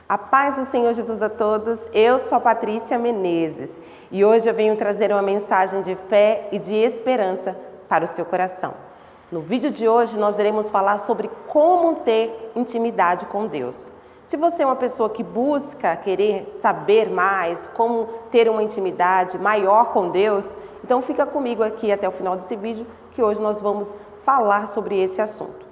A paz do Senhor Jesus a todos, eu sou a Patrícia Menezes e hoje eu venho trazer uma mensagem de fé e de esperança para o seu coração. No vídeo de hoje nós iremos falar sobre como ter intimidade com Deus. Se você é uma pessoa que busca querer saber mais, como ter uma intimidade maior com Deus, então fica comigo aqui até o final desse vídeo que hoje nós vamos falar sobre esse assunto.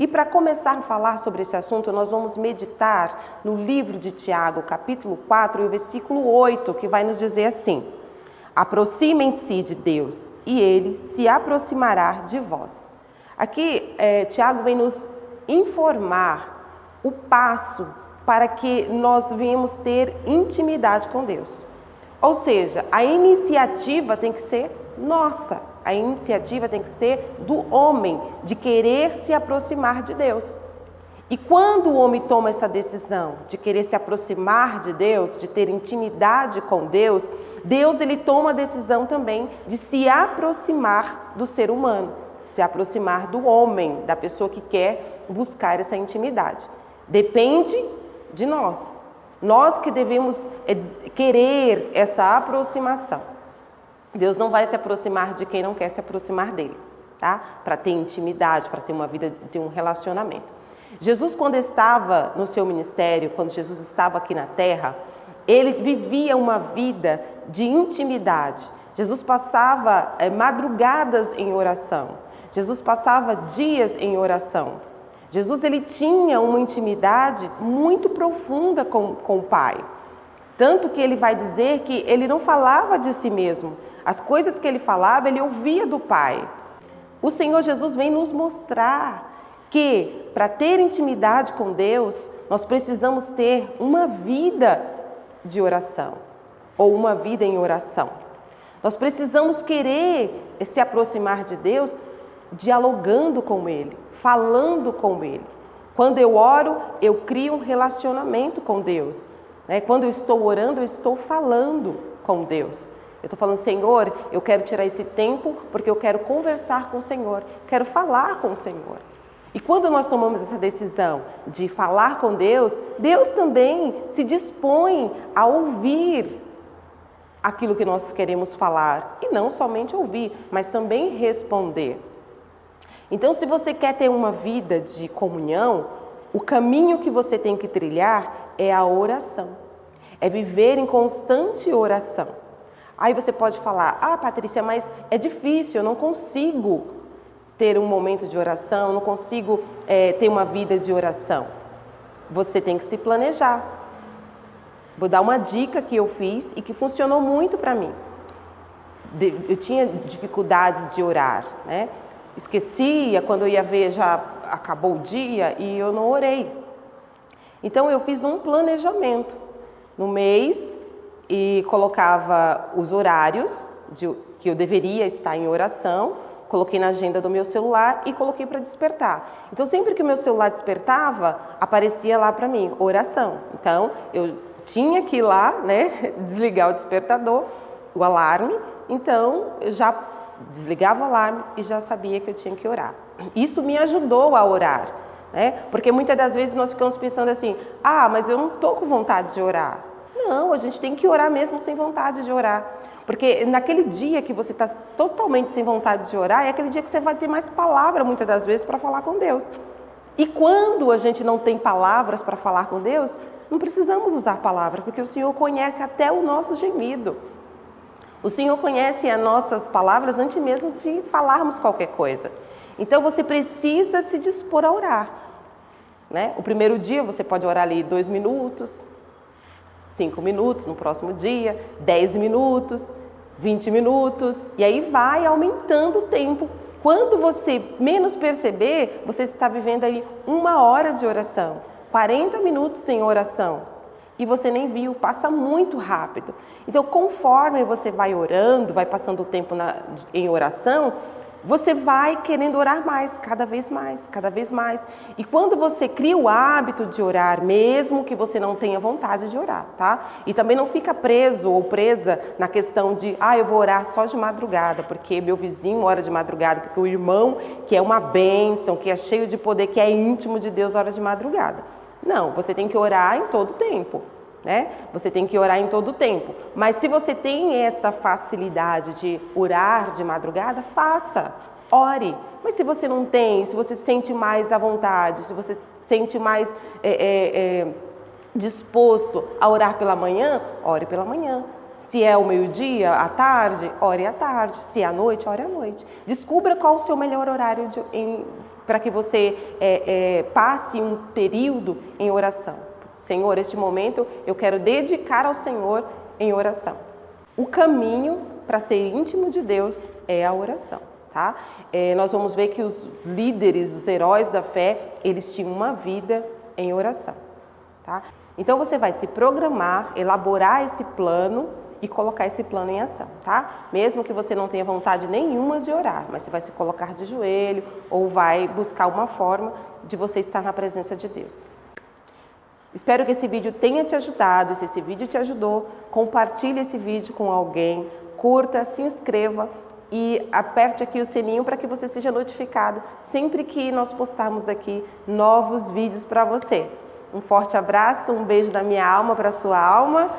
E para começar a falar sobre esse assunto, nós vamos meditar no livro de Tiago, capítulo 4, e o versículo 8, que vai nos dizer assim: aproximem-se de Deus, e Ele se aproximará de vós. Aqui, Tiago vem nos informar o passo para que nós venhamos ter intimidade com Deus. Ou seja, a iniciativa tem que ser nossa. A iniciativa tem que ser do homem, de querer se aproximar de Deus. E quando o homem toma essa decisão de querer se aproximar de Deus, de ter intimidade com Deus, Deus ele toma a decisão também de se aproximar do ser humano, se aproximar do homem, da pessoa que quer buscar essa intimidade. Depende de nós. Nós que devemos querer essa aproximação. Deus não vai se aproximar de quem não quer se aproximar dele, tá? Para ter intimidade, para ter uma vida, ter um relacionamento. Jesus, quando estava no seu ministério, quando Jesus estava aqui na terra, ele vivia uma vida de intimidade. Jesus passava madrugadas em oração. Jesus passava dias em oração. Jesus ele tinha uma intimidade muito profunda com o Pai. Tanto que ele vai dizer que ele não falava de si mesmo. As coisas que ele falava, ele ouvia do Pai. O Senhor Jesus vem nos mostrar que para ter intimidade com Deus, nós precisamos ter uma vida de oração ou uma vida em oração. Nós precisamos querer se aproximar de Deus dialogando com Ele, falando com Ele. Quando eu oro, eu crio um relacionamento com Deus. Quando eu estou orando, eu estou falando com Deus. Eu estou falando, Senhor, eu quero tirar esse tempo porque eu quero conversar com o Senhor, quero falar com o Senhor. E quando nós tomamos essa decisão de falar com Deus, Deus também se dispõe a ouvir aquilo que nós queremos falar. E não somente ouvir, mas também responder. Então, se você quer ter uma vida de comunhão, o caminho que você tem que trilhar é a oração. É viver em constante oração. Aí você pode falar, Patrícia, mas é difícil, eu não consigo ter um momento de oração, não consigo ter uma vida de oração. Você tem que se planejar. Vou dar uma dica que eu fiz e que funcionou muito para mim. Eu tinha dificuldades de orar, né? Esquecia, quando eu ia ver já acabou o dia e eu não orei. Então eu fiz um planejamento no mês e colocava os horários que eu deveria estar em oração, coloquei na agenda do meu celular e coloquei para despertar. Então sempre que o meu celular despertava, aparecia lá para mim, oração. Então eu tinha que ir lá, né, desligar o despertador, o alarme, então eu já desligava o alarme e já sabia que eu tinha que orar. Isso me ajudou a orar, né? Porque muitas das vezes nós ficamos pensando assim, mas eu não estou com vontade de orar. Não, a gente tem que orar mesmo sem vontade de orar. Porque naquele dia que você está totalmente sem vontade de orar, é aquele dia que você vai ter mais palavra muitas das vezes para falar com Deus. E quando a gente não tem palavras para falar com Deus, não precisamos usar palavras, porque o Senhor conhece até o nosso gemido. O Senhor conhece as nossas palavras antes mesmo de falarmos qualquer coisa. Então você precisa se dispor a orar, né? O primeiro dia você pode orar ali 2 minutos, 5 minutos, no próximo dia, 10 minutos, 20 minutos, e aí vai aumentando o tempo. Quando você menos perceber, você está vivendo aí 1 hora de oração, 40 minutos em oração. E você nem viu, passa muito rápido. Então, conforme você vai orando, vai passando o tempo em oração, você vai querendo orar mais, cada vez mais, cada vez mais. E quando você cria o hábito de orar, mesmo que você não tenha vontade de orar, tá? E também não fica preso ou presa na questão de, eu vou orar só de madrugada, porque meu vizinho ora de madrugada, porque o irmão, que é uma bênção, que é cheio de poder, que é íntimo de Deus, ora de madrugada. Não, você tem que orar em todo tempo, né? Você tem que orar em todo tempo. Mas se você tem essa facilidade de orar de madrugada, faça, ore. Mas se você não tem, se você sente mais à vontade, se você sente mais disposto a orar pela manhã, ore pela manhã. Se é o meio-dia, à tarde, ore à tarde. Se é à noite, ore à noite. Descubra qual o seu melhor horário para que você passe um período em oração. Senhor, este momento eu quero dedicar ao Senhor em oração. O caminho para ser íntimo de Deus é a oração, tá? Nós vamos ver que os líderes, os heróis da fé, eles tinham uma vida em oração, tá? Então você vai se programar, elaborar esse plano e colocar esse plano em ação, tá? Mesmo que você não tenha vontade nenhuma de orar, mas você vai se colocar de joelho ou vai buscar uma forma de você estar na presença de Deus. Espero que esse vídeo tenha te ajudado. Se esse vídeo te ajudou, compartilhe esse vídeo com alguém, curta, se inscreva e aperte aqui o sininho para que você seja notificado sempre que nós postarmos aqui novos vídeos para você. Um forte abraço, um beijo da minha alma para a sua alma